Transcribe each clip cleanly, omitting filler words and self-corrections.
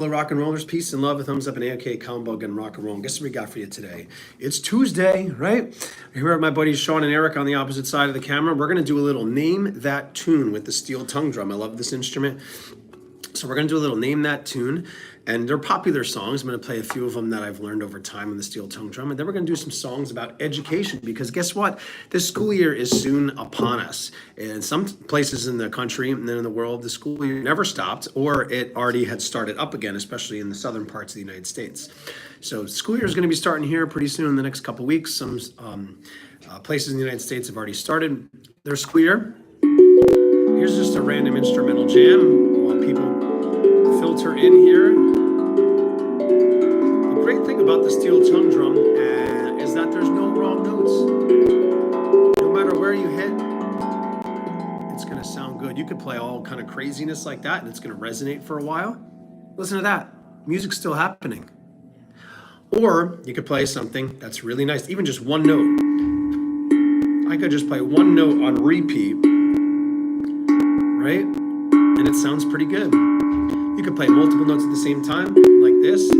Hello, rock and rollers. Peace and love, a thumbs up, and AK combo, and rock and roll. And guess what we got for you today? It's Tuesday, right? Here with my buddies Sean and Eric on the opposite side of the camera. We're going to do a little Name That Tune with the steel tongue drum. I love this instrument. So we're going to do a little Name That Tune, and they're popular songs. I'm going to play a few of them that I've learned over time on the steel tongue drum, and then we're going to do some songs about education, because guess what? This school year is soon upon us. In some places in the country and then in the world, the school year never stopped, or it already had started up again, especially in the southern parts of the United States. So school year is going to be starting here pretty soon in the next couple weeks. Some places in the United States have already started their school year. Here's just a random instrumental jam while people filter in here. The great thing about the steel tongue drum is that there's no wrong notes. No matter where you hit, it's going to sound good. You could play all kind of craziness like that and it's going to resonate for a while. Listen to that. Music's still happening. Or you could play something that's really nice, even just one note. I could just play one note on repeat, right? And it sounds pretty good. You could play multiple notes at the same time, like this.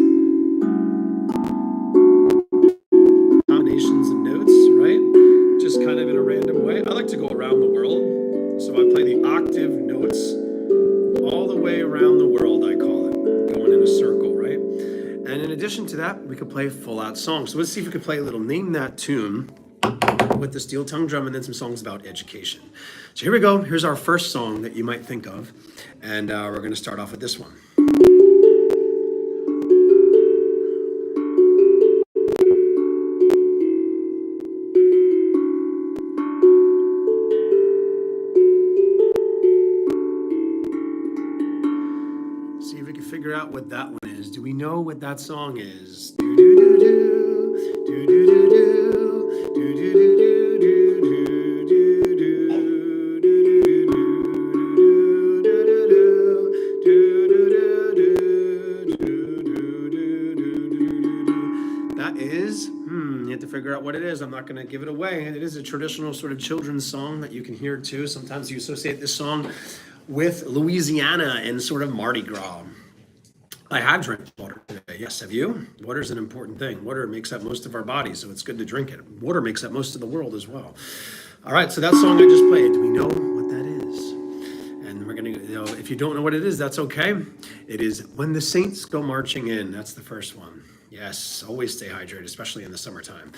Combinations of notes, right? Just kind of in a random way. I like to go around the world. So I play the octave notes all the way around the world, I call it. Going in a circle, right? And in addition to that, we could play full-out songs. So let's see if we could play a little Name That Tune with the steel tongue drum, and then some songs about education. So here we go. Here's our first song that you might think of, and we're going to start off with this one. See if we can figure out what that one is. Do we know what that song is? Do do do do do do do do do do do. You have to figure out what it is. I'm not going to give it away. It is a traditional sort of children's song that you can hear too. Sometimes you associate this song with Louisiana and sort of Mardi Gras. I have drank water today. Yes, have you? Water is an important thing. Water makes up most of our bodies, so it's good to drink it. Water makes up most of the world as well. All right, so that song I just played, do we know what that is? And we're going to, if you don't know what it is, that's okay. It is When the Saints Go Marching In. That's the first one. Yes, always stay hydrated, especially in the summertime.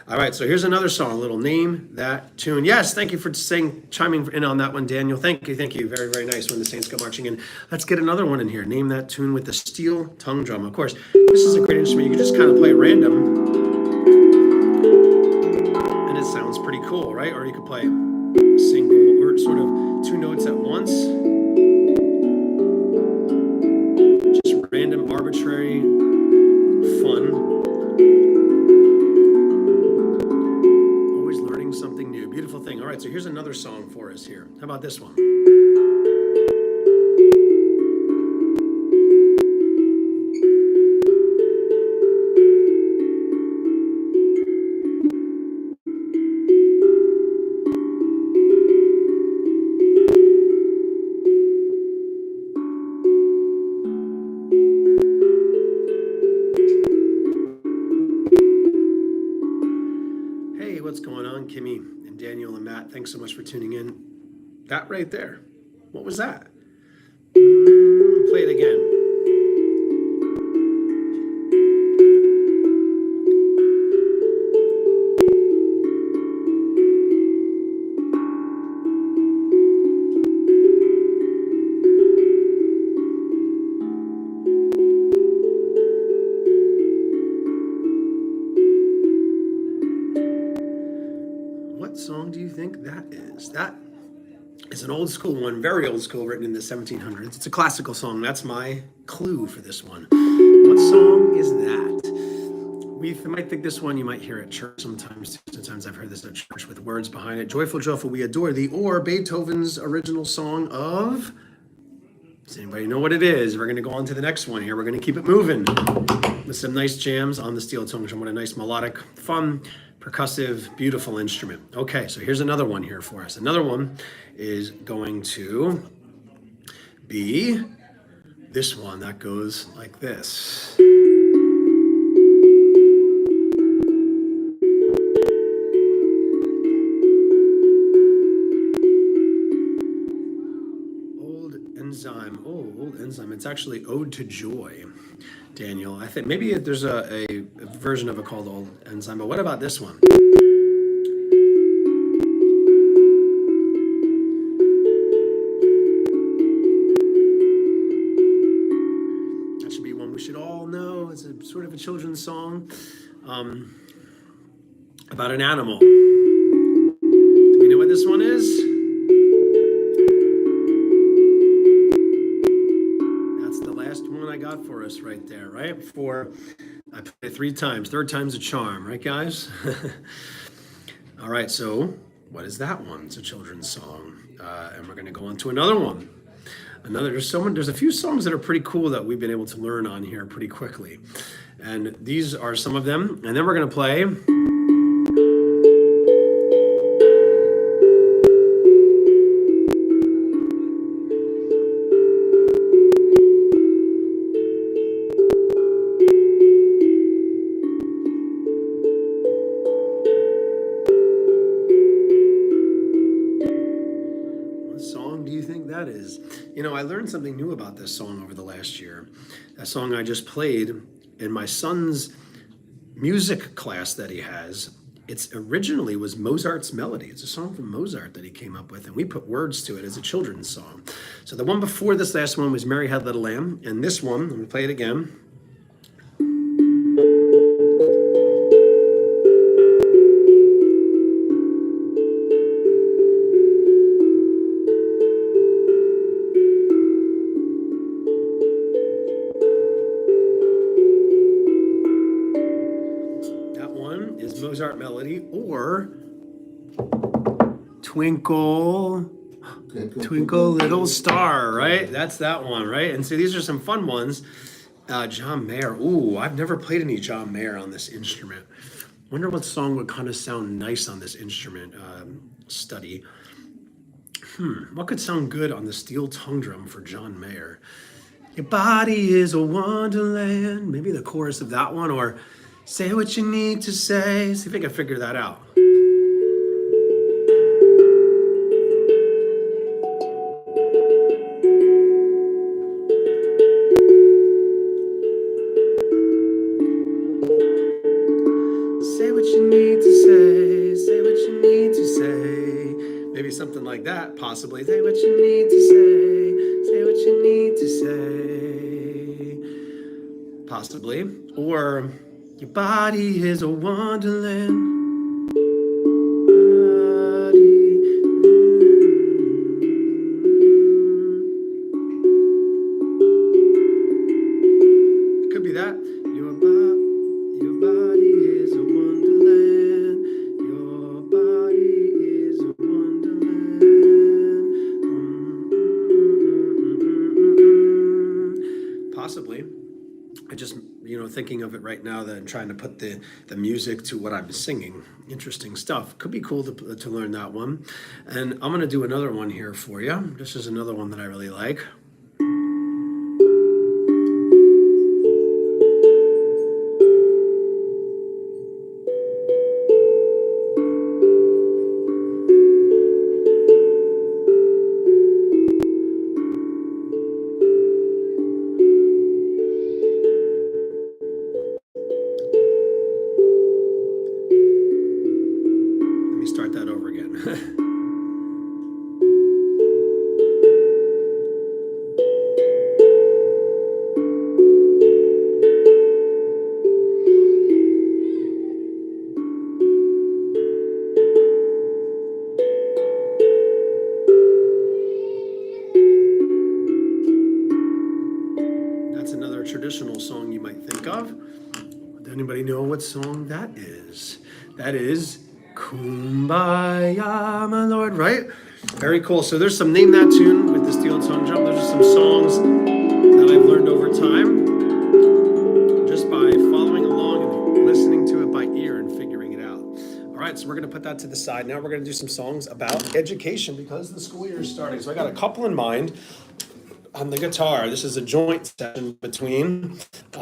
All right, so here's another song, a little Name That Tune. Yes, thank you for chiming in on that one, Daniel. Thank you. Very, very nice. When the Saints Go Marching In. Let's get another one in here. Name That Tune with the steel tongue drum. Of course, this is a great instrument. You can just kind of play random, and it sounds pretty cool, right? Or you could play a single or sort of two notes at once. Just random, arbitrary, fun. Always learning something new. Beautiful thing. All right, so here's another song for us here. How about this one? What's going on, Kimmy and Daniel and Matt? Thanks so much for tuning in. That right there, what was that? Play it again. What song do you think that is? That is an old school one, very old school, written in the 1700s. It's a classical song. That's my clue for this one. What song is that? You might think this one, you might hear at church sometimes. Sometimes I've heard this at church with words behind it. Joyful, joyful, we adore thee, or Beethoven's original song of... Does anybody know what it is? We're going to go on to the next one here. We're going to keep it moving with some nice jams on the steel tongue drum. What a nice melodic, fun, percussive, beautiful instrument. Okay, so here's another one here for us. Another one is going to be this one that goes like this. Old enzyme. It's actually Ode to Joy, Daniel. I think maybe there's a version of it called Old Enzyme, but what about this one? That should be one we should all know. It's a sort of a children's song about an animal. Do we know what this one is? I got for us right there, right? I played it 3 times. Third time's a charm, right, guys? All right, so what is that one? It's a children's song. And we're going to go on to another one. There's a few songs that are pretty cool that we've been able to learn on here pretty quickly. And these are some of them. And then we're going to play is. I learned something new about this song over the last year. That song I just played in my son's music class that he has. It originally was Mozart's Melody. It's a song from Mozart that he came up with, and we put words to it as a children's song. So the one before this last one was Mary Had Little Lamb, and this one, let me play it again. Mozart Melody, or Twinkle, Twinkle Little Star, right? That's that one, right? And so these are some fun ones. John Mayer. Ooh, I've never played any John Mayer on this instrument. Wonder what song would kind of sound nice on this instrument study. What could sound good on the steel tongue drum for John Mayer? Your body is a wonderland. Maybe the chorus of that one, or say what you need to say. See if I can figure that out. Say what you need to say. Say what you need to say. Maybe something like that, possibly. Say what you need to say. Say what you need to say. Possibly. Or your body is a wonderland. It could be that. Your body is a wonderland. Your body is a wonderland. Possibly. I just, thinking of it right now that I'm trying to put the music to what I'm singing. Interesting stuff. Could be cool to learn that one. And I'm going to do another one here for you. This is another one that I really like. Start that over again. That's another traditional song you might think of. Does anybody know what song that is? That is Kumbaya, my lord, right? Very cool. So there's some Name That Tune with the steel tongue drum. Those are some songs that I've learned over time just by following along and listening to it by ear and figuring it out. All right, so we're going to put that to the side. Now we're going to do some songs about education because the school year is starting. So I got a couple in mind. on the guitar. This is a joint session between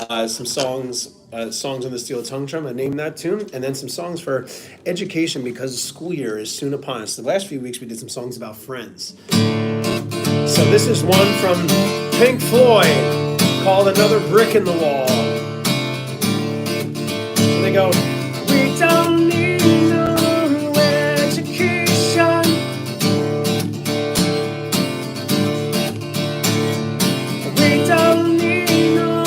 some songs on the steel tongue drum. I named that tune, and then some songs for education because the school year is soon upon us. The last few weeks we did some songs about friends. So this is one from Pink Floyd called "Another Brick in the Wall." And they go, "We don't need no education. We don't need no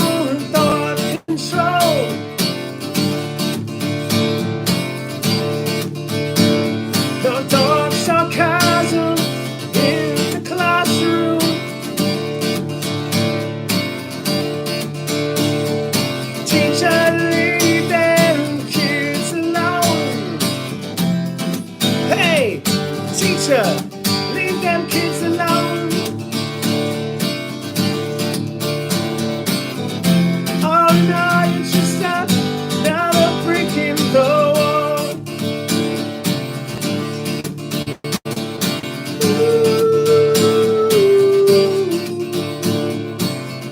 thought control. No dark sarcasm in the classroom. Teacher, leave them kids alone. Hey, teacher, leave them kids alone. Oh no, it's just another brick in the wall.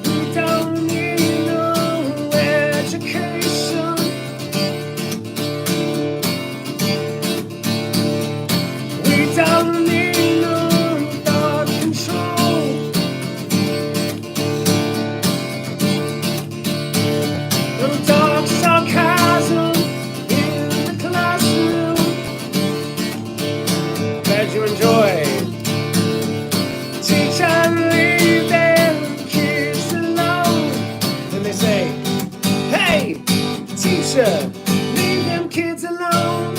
We don't need no education. We don't need no thought control. No dark sarcasm in the classroom." Glad you enjoyed. Teacher, leave them kids alone. Then they say, "Hey, teacher, leave them kids alone."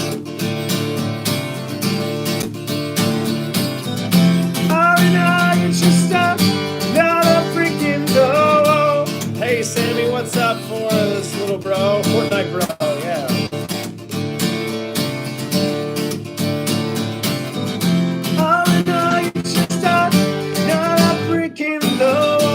Oh no, it's just another brick in the wall. Hey Sammy, what's up for this little bro? Fortnite bro, yeah. Oh no, it's just another brick in the wall.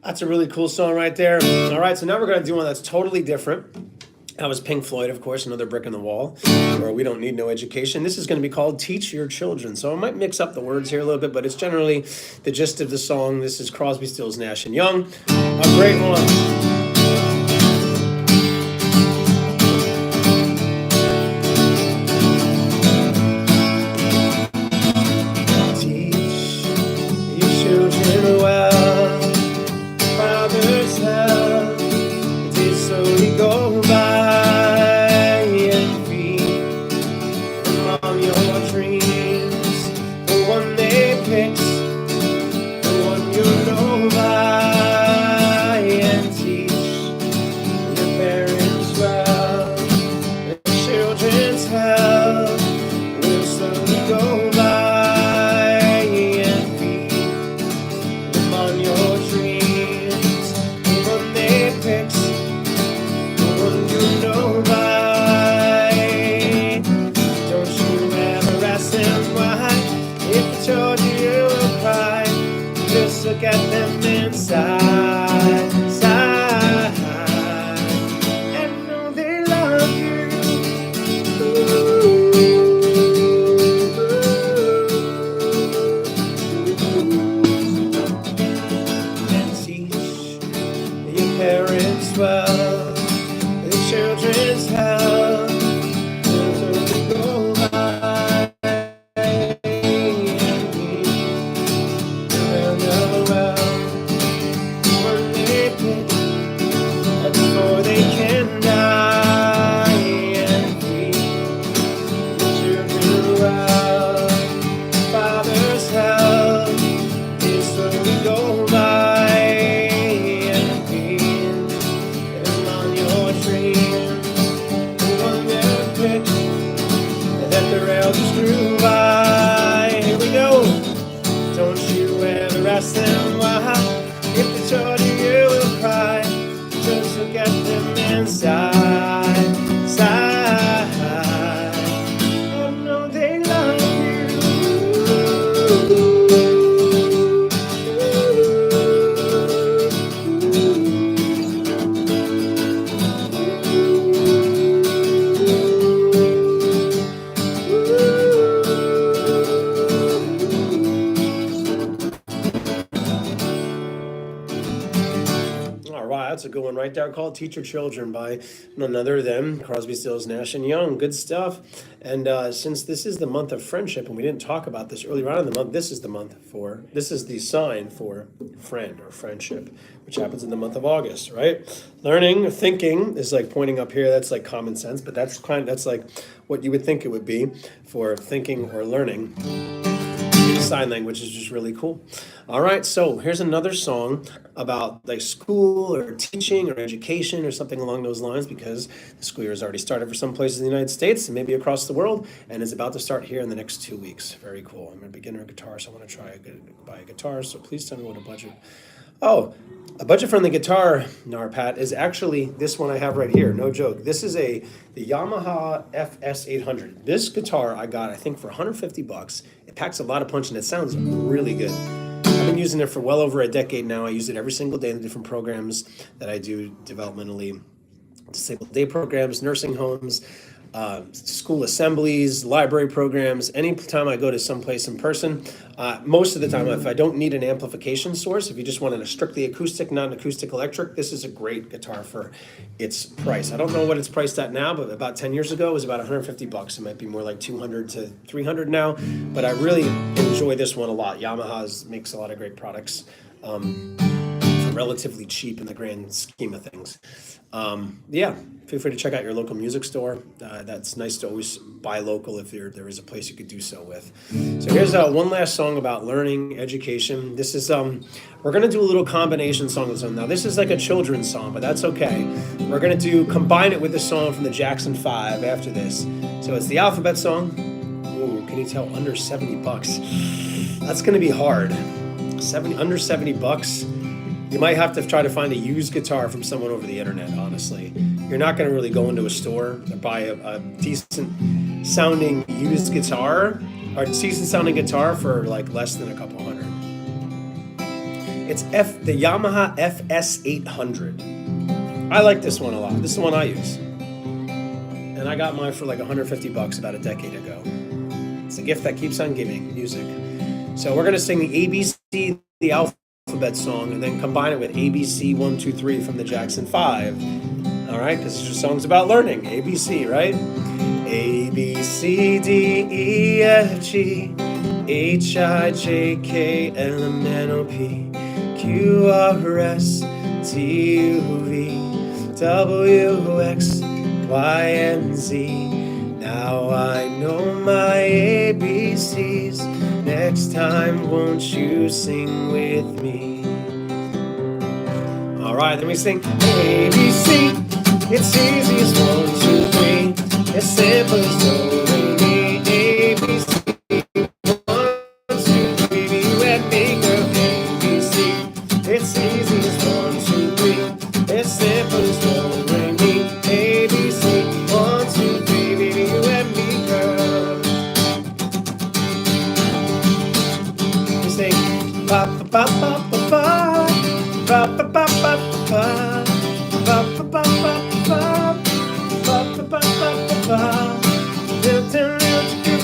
That's a really cool song right there. All right, so now we're going to do one that's totally different. That was Pink Floyd, of course, "Another Brick in the Wall," or "We Don't Need No Education." This is going to be called "Teach Your Children." So I might mix up the words here a little bit, but it's generally the gist of the song. This is Crosby, Stills, Nash and Young. A great one. Teach your children well, Father's help. Days slowly go by and feed them on your dreams. The one they pick, the one you know by, and teach your parents well. Their children's help will slowly go by and feed them on your dreams. The one they pick, the one you know by. Don't you ever ask them why. If they told you, you will cry. Just look at them inside, and know they love you. And teach your parents well. The children's help will slowly go by and be around the world. When they pick, and before they can die and feed the children well. Father's help is slowly go by and feed them on your dreams. right there called Teach Your Children by none other than Crosby, Stills, Nash and Young. Good stuff. And since this is the month of friendship, and we didn't talk about this earlier on in the month, this is the sign for friend or friendship, which happens in the month of August, right? Learning or thinking is like pointing up here. That's like common sense, but that's like what you would think it would be for thinking or learning. Sign language is just really cool. All right, so here's another song about like school or teaching or education or something along those lines, because the school year has already started for some places in the United States and maybe across the world, and is about to start here in the next 2 weeks. Very cool. I'm a beginner guitar, so I want to buy a guitar. So please tell me what a budget. Oh, a budget-friendly guitar, Narpat, is actually this one I have right here. No joke. This is the Yamaha FS800. This guitar I got, I think, for $150. It packs a lot of punch and it sounds really good. I've been using it for well over a decade now. I use it every single day in the different programs that I do developmentally. Disabled day programs, nursing homes, school assemblies, library programs. Anytime I go to someplace in person, most of the time, if I don't need an amplification source, if you just want a strictly acoustic, not an acoustic electric, this is a great guitar for its price. I don't know what it's priced at now, but about 10 years ago, it was about $150. It might be more like $200 to $300 now, but I really enjoy this one a lot. Yamaha makes a lot of great products. Relatively cheap in the grand scheme of things. Yeah, feel free to check out your local music store. That's nice to always buy local if there is a place you could do so with. So here's one last song about learning, education. This is, we're gonna do a little combination song with this one. Now this is like a children's song, but that's okay. We're gonna combine it with a song from the Jackson 5 after this. So it's the alphabet song. Ooh, can you tell, under $70? That's gonna be hard. Under $70. You might have to try to find a used guitar from someone over the internet, honestly. You're not going to really go into a store and buy a decent sounding used guitar or decent sounding guitar for like less than a couple hundred. It's the Yamaha FS800. I like this one a lot. This is the one I use. And I got mine for like $150 about a decade ago. It's a gift that keeps on giving, music. So we're going to sing the ABC, the alphabet song, and then combine it with ABC 1, 2, 3 from the Jackson 5. All right, because it's just songs about learning. ABC, right? A, B, C, D, E, F, G, H, I, J, K, L, M, N, O, P, Q, R, S, T, U, V, W, X, Y, and Z. Now I know my ABCs. Next time, won't you sing with me? All right, then we sing ABC. It's easy as 1, 2, 3. As simple as do, re, mi, ABC. 1, 2, 3, you and me, girl. ABC. It's easy as 1, 2, 3. As simple as do, re, mi, ABC. 1, 2, 3, baby, you and me, girl. We sing ba ba ba ba ba ba ba ba ba ba ba ba ba ba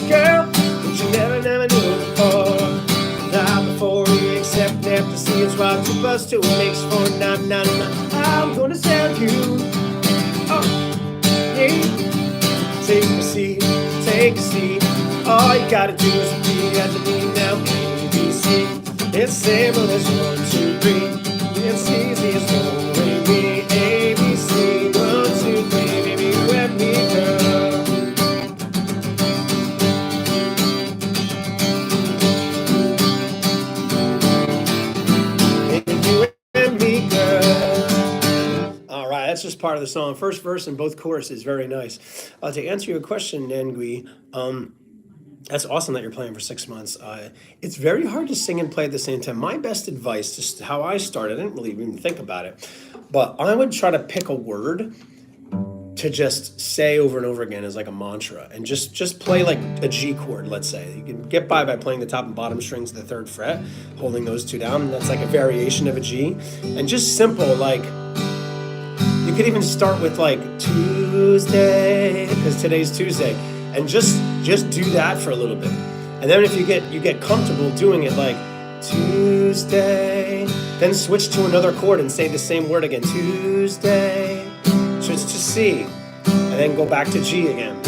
girl, but you never knew before. Now before we accept that the sea is right to bust to it makes for nah. I'm gonna sell you. Oh, yeah. Take a seat. All you gotta do is repeat after me now. ABC. It's simple as 1, 2, 3. It's easy as do, re, mi, ABC. 1, 2, 3, baby, you and me, girl. Baby, you and me, girl. All right, that's just part of the song. First verse and both choruses, very nice. To answer your question, Nangui, that's awesome that you're playing for 6 months. It's very hard to sing and play at the same time. My best advice, just how I started, I didn't really even think about it, but I would try to pick a word to just say over and over again as like a mantra, and just play like a G chord, let's say. You can get by playing the top and bottom strings of the 3rd fret, holding those two down. That's like a variation of a G. And just simple, like, you could even start with like Tuesday, because today's Tuesday. And just do that for a little bit. And then if you get comfortable doing it like Tuesday, Then switch to another chord and say the same word again. Tuesday. Switch to C. And then go back to G again.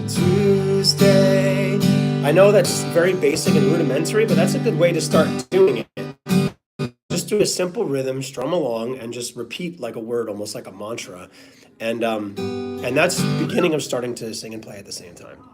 Tuesday. I know that's very basic and rudimentary, but that's a good way to start doing it. Just do a simple rhythm, strum along, and just repeat like a word, almost like a mantra. And that's the beginning of starting to sing and play at the same time.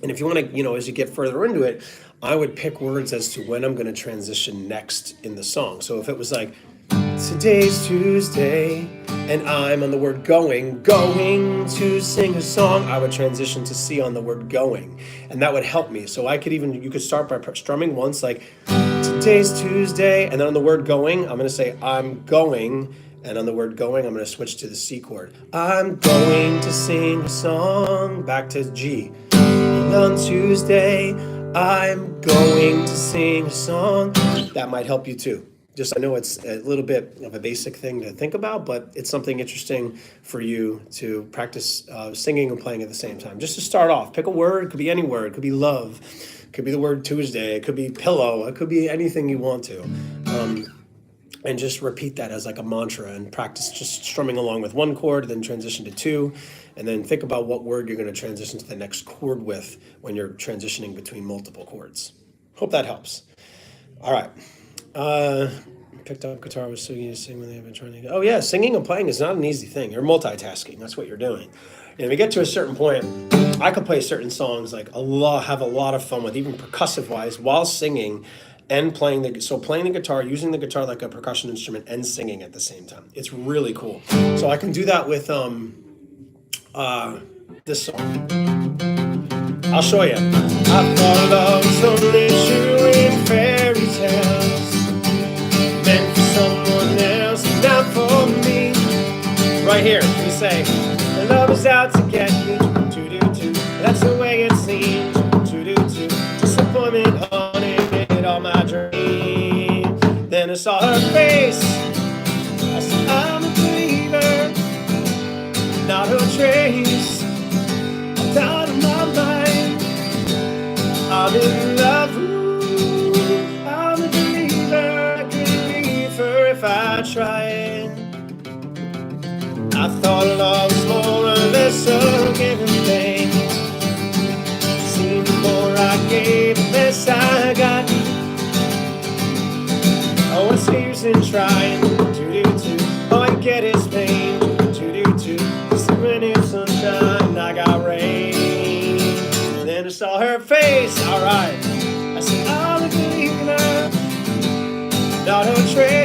And if you want to, as you get further into it, I would pick words as to when I'm going to transition next in the song. So if it was like, today's Tuesday, and I'm on the word going to sing a song, I would transition to C on the word going. And that would help me. So you could start by strumming once, like, today's Tuesday, and then on the word going, I'm going to say, I'm going. And on the word going, I'm going to switch to the C chord. I'm going to sing a song, back to G. And on Tuesday, I'm going to sing a song. That might help you too. Just, I know it's a little bit of a basic thing to think about, but it's something interesting for you to practice singing and playing at the same time. Just to start off, pick a word. It could be any word. It could be love. It could be the word Tuesday. It could be pillow. It could be anything you want to. And just repeat that as like a mantra and practice just strumming along with one chord, then transition to two, and then think about what word you're going to transition to the next chord with when you're transitioning between multiple chords. Hope that helps. All right. Picked up guitar, was singing when they've been trying to. Oh yeah, singing and playing is not an easy thing. You're multitasking. That's what you're doing. And if we get to a certain point, I could play certain songs like have a lot of fun with, even percussive wise, while singing and playing the guitar, using the guitar like a percussion instrument, and singing at the same time. It's really cool. So I can do that with this song. I'll show you. I thought love was only true in fairy tales, meant for someone else, not for me. Right here, we say, love is out to get me. That's the way it seems. Disappointment haunted all my dreams. Then I saw her face. I said, I'm a believer, not a trace. I'm out of my mind. I'm in love. Ooh, I'm a believer. I couldn't leave her if I tried. I thought love was more or less a given thing. Seemed the more I gave, the less I got. Oh, what's the use in trying? All I get is pain. Just when it's sunshine, I got rain. Then I saw her face. All right. I said, I'm a believer, not a traitor.